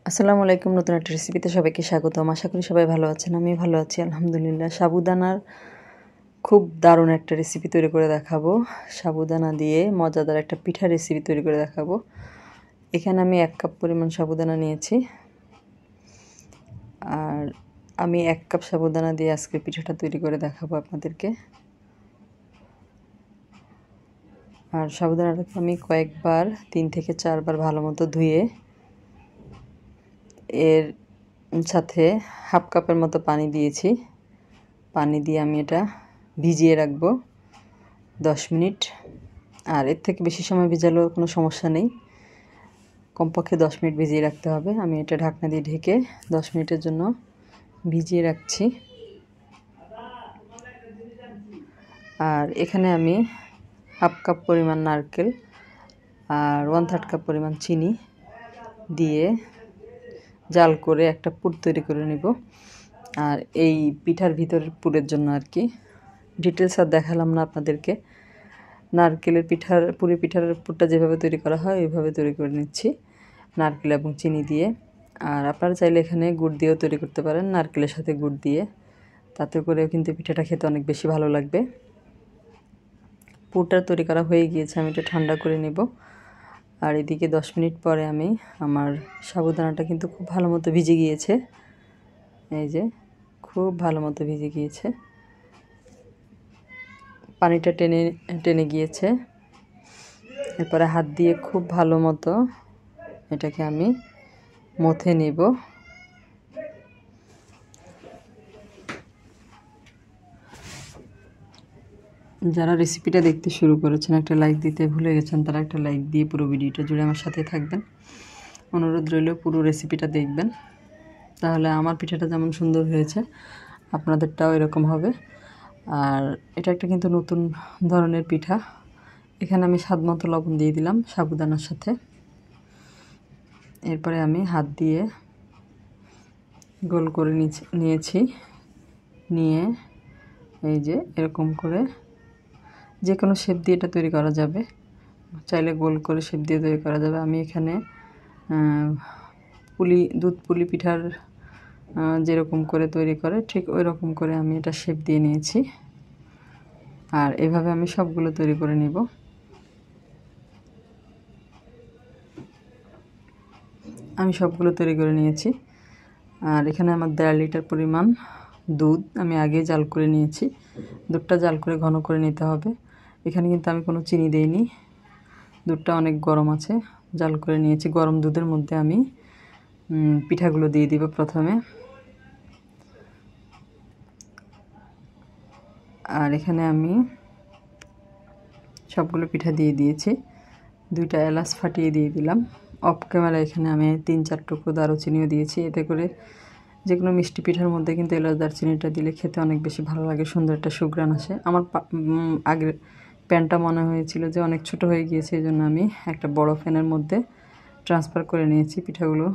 আসসালামু আলাইকুম। নতুন একটা রেসিপিতে সবাইকে স্বাগতম। আশা করি সবাই ভালো আছেন। আমি ভালো আছি আলহামদুলিল্লাহ। সাবুদানার খুব দারুণ একটা রেসিপি তৈরি করে দেখাবো। সাবুদানা দিয়ে মজাদার একটা পিঠা রেসিপি তৈরি করে দেখাবো। এখানে আমি 1 কাপ পরিমাণ সাবুদানা নিয়েছি। আর আমি 1 কাপ সাবুদানা দিয়ে আজকে পিঠাটা তৈরি করে দেখাবো আপনাদেরকে। আর সাবুদানাটাকে আমি কয়েকবার 3 থেকে 4 বার ভালো মতো ধুয়ে এর সাথে হাফ কাপের মতো পানি দিয়েছি। পানি দিয়ে আমি এটা ভিজিয়ে রাখবো 10 মিনিট। আর এর থেকে বেশি সময় ভিজালেও কোনো সমস্যা নেই, কমপক্ষে 10 মিনিট ভিজিয়ে রাখতে হবে। আমি এটা ঢাকনা দিয়ে ঢেকে 10 মিনিটের জন্য ভিজিয়ে রাখছি। আর এখানে আমি হাফ কাপ পরিমাণ নারকেল আর 1/3 কাপ পরিমাণ চিনি দিয়ে জাল করে একটা পুর তৈরি করে নিব। আর এই পিঠার ভিতরের পুরের জন্য আর কি ডিটেলস আর দেখালাম না আপনাদেরকে। নারকেলের পিঠার পুরটা যেভাবে তৈরি করা হয় ওইভাবে তৈরি করে নিচ্ছি, নারকেল এবং চিনি দিয়ে। আর আপনারা চাইলে এখানে গুড় দিয়েও তৈরি করতে পারেন, নারকেলের সাথে গুড় দিয়ে, তাতে করেও কিন্তু পিঠাটা খেতে অনেক বেশি ভালো লাগবে। পুরটা তৈরি করা হয়ে গিয়েছে, আমি এটা ঠান্ডা করে নেব। আর এদিকে 10 মিনিট পরে আমার সাবুদানাটা কিন্তু খুব ভালো মতো ভিজে গিয়েছে। এই যে খুব ভালো মতো ভিজে গিয়েছে, পানিটা টেনে টেনে গিয়েছে। এরপরে হাত দিয়ে খুব ভালো মতো এটাকে আমি মথে নেব। যারা রেসিপিটা দেখতে শুরু করেছেন, একটা লাইক দিতে ভুলে গেছেন, তারা একটা লাইক দিয়ে পুরো ভিডিওটা জুড়ে আমার সাথে থাকবেন। অনুরোধ রইল পুরো রেসিপিটা দেখবেন, তাহলে আমার পিঠাটা যেমন সুন্দর হয়েছে আপনাদেরটাও এরকম হবে। আর এটা একটা কিন্তু নতুন ধরনের পিঠা। এখানে আমি স্বাদ মতো লবণ দিয়ে দিলাম সাবুদানার সাথে। এরপরে আমি হাত দিয়ে গোল করে নিয়েছি, নিয়ে এই যে এরকম করে যে কোনো শেপ দিয়ে এটা তৈরি করা যাবে, চাইলে গোল করে শেপ দিয়ে তৈরি করা যাবে। আমি এখানে দুধ পুলি পিঠার যেরকম করে তৈরি করে ঠিক ওই রকম করে আমি এটা শেপ দিয়ে নিয়েছি। আর এভাবে আমি সবগুলো তৈরি করে নিব। আমি সবগুলো তৈরি করে নিয়েছি। আর এখানে আমার 1.5 লিটার পরিমাণ দুধ আমি আগে জাল করে নিয়েছি। দুধটা জাল করে ঘন করে নিতে হবে। এখানে কিন্তু আমি কোনো চিনি দেইনি, দুধটা অনেক গরম আছে, জাল করে নিয়েছি। গরম দুধের মধ্যে আমি পিঠাগুলো দিয়ে দিব প্রথমে। আর এখানে আমি সবগুলো পিঠা দিয়ে দিয়েছি। 2টা এলাচ ফাটিয়ে দিয়ে দিলাম। অফ ক্যামেরা এখানে আমি 3-4 টুকরো দারুচিনিও দিয়েছি। এতে করে যে কোনো মিষ্টি পিঠার মধ্যে কিন্তু এলাচ দারচিনিটা দিলে খেতে অনেক বেশি ভালো লাগে, সুন্দর একটা সুঘ্রাণ আসে। আমার আগের প্যানটা মনে হয়েছিল যে অনেক ছোট হয়ে গিয়েছে, এই জন্য আমি একটা বড় প্যানের মধ্যে ট্রান্সফার করে নিয়েছি পিঠাগুলো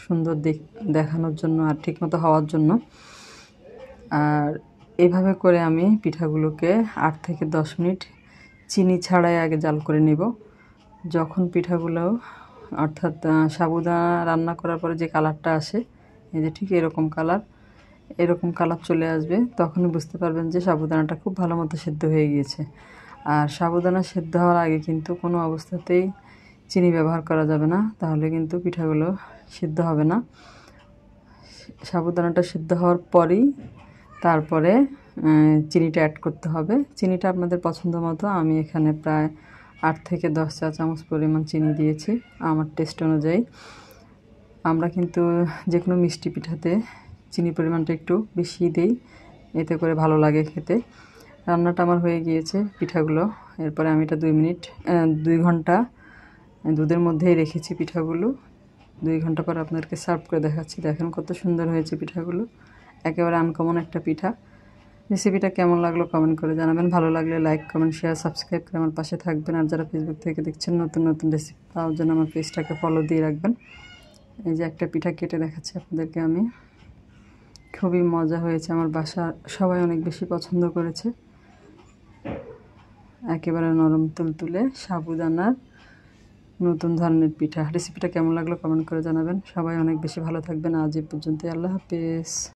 সুন্দর দেখানোর জন্য আর ঠিকমতো হওয়ার জন্য। আর এইভাবে করে আমি পিঠাগুলোকে 8 থেকে 10 মিনিট চিনি ছাড়াই আগে জাল করে নিব। যখন পিঠাগুলো অর্থাৎ সাবুদানা রান্না করার পরে যে কালারটা আসে, এই যে ঠিক এরকম কালার চলে আসবে, তখনই বুঝতে পারবেন যে সাবুদানাটা খুব ভালো মতো সেদ্ধ হয়ে গিয়েছে। আর সাবুদানা সেদ্ধ হওয়ার আগে কিন্তু কোনো অবস্থাতেই চিনি ব্যবহার করা যাবে না, তাহলে কিন্তু পিঠাগুলো সিদ্ধ হবে না। সাবুদানাটা সিদ্ধ হওয়ার পরেই তারপরে চিনিটা অ্যাড করতে হবে। চিনিটা আপনাদের পছন্দ মতো, আমি এখানে প্রায় 8 থেকে 10 চা চামচ পরিমাণ চিনি দিয়েছি আমার টেস্ট অনুযায়ী। আমরা কিন্তু যে কোনো মিষ্টি পিঠাতে চিনির পরিমাণটা একটু বেশি দিই, এতে করে ভালো লাগে খেতে। রান্নাটা আমার হয়ে গিয়েছে পিঠাগুলো। এরপরে আমি এটা 2 ঘন্টা দুধের মধ্যেই রেখেছি পিঠাগুলো। 2 ঘন্টা পর আপনাদেরকে সার্ভ করে দেখাচ্ছি। দেখেন কত সুন্দর হয়েছে পিঠাগুলো, একেবারে আনকমন একটা পিঠা। রেসিপিটা কেমন লাগলো কমেন্ট করে জানাবেন। ভালো লাগলে লাইক, কমেন্ট, শেয়ার, সাবস্ক্রাইব করে আমার পাশে থাকবেন। আর যারা ফেসবুক থেকে দেখছেন, নতুন নতুন রেসিপি পাওয়ার জন্য আমার পেজটাকে ফলো দিয়ে রাখবেন। এই যে একটা পিঠা কেটে দেখাচ্ছি আপনাদেরকে আমি, খুবই মজা হয়েছে। আমার বাসার সবাই অনেক বেশি পছন্দ করেছে। একেবারে নরম তুলতুলে সাবুদানার নতুন ধরনের পিঠা। রেসিপিটা কেমন লাগলো কমেন্ট করে জানাবেন। সবাই অনেক বেশি ভালো থাকবেন। আজ এ পর্যন্তই। আল্লাহ হাফেজ।